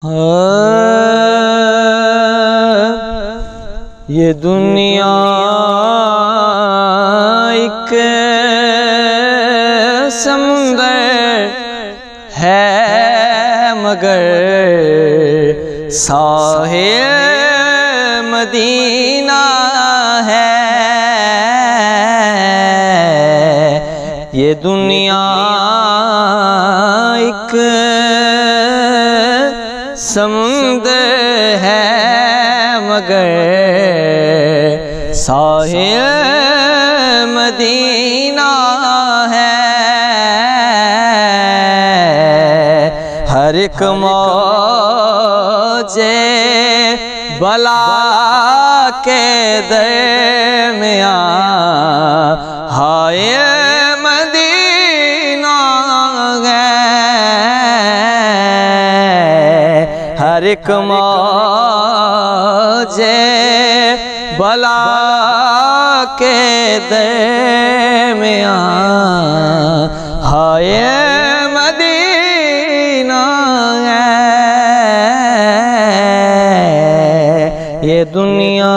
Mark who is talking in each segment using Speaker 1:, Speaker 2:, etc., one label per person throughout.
Speaker 1: ये दुनिया एक समुंदर है मगर साहिल मदीना है। ये दुनिया एक समुंदर है मगर साहिल मदीना है। हर एक मौजे बला के दरमियां हाय मदीना है। हर एक मौजे बला के दरमियां हाय मदीना है। ये दुनिया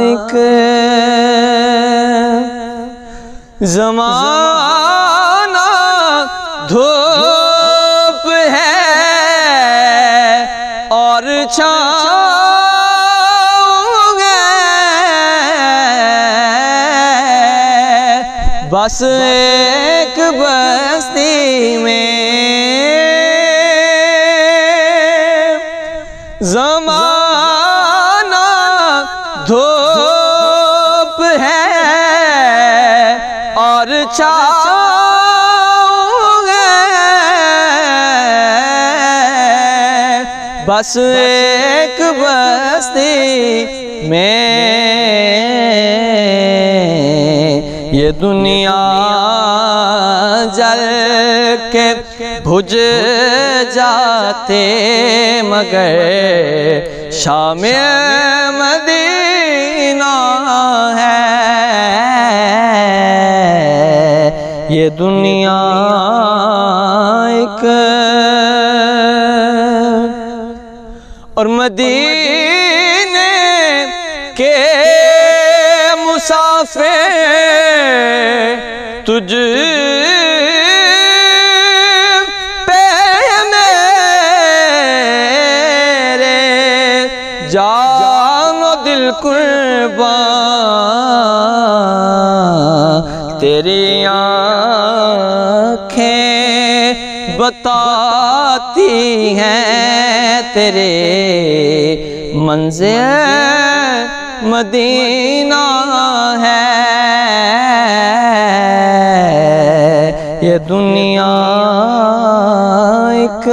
Speaker 1: एक ज़माना धूप है और छाँव है। बस एक बस्ती में ज़माना धूप है और छाँव है। बस एक बस्ती में ये दुनिया जल के बुझ जाते मगर शामिल मदीना है। ये दुनिया एक और मदीने के मुसाफिर तुझ पे मेरे जानो दिल कुर्बान। तेरी आँखें बताती हैं तेरे मंज़िल मदीना है। ये दुनिया एक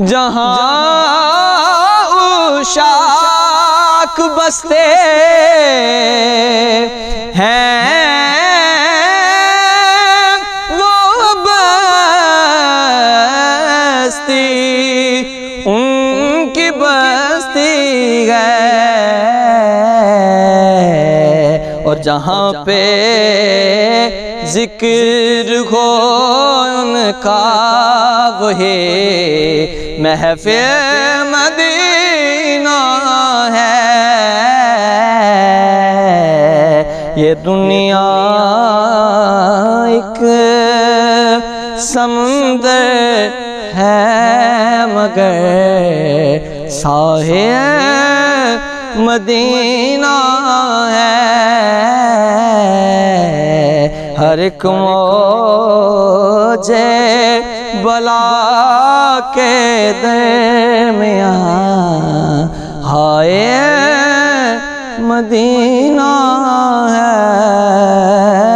Speaker 1: जहाँ उशाक बसते हैं वो बस्ती उनकी बस्ती है। और जहाँ पे जिक्र हो उनका वही महफिल मदीना है। ये दुनिया एक समुंदर है मगर साहिल मदीना है। हर एक मौजे बला के दरमियां हाय मदीना है।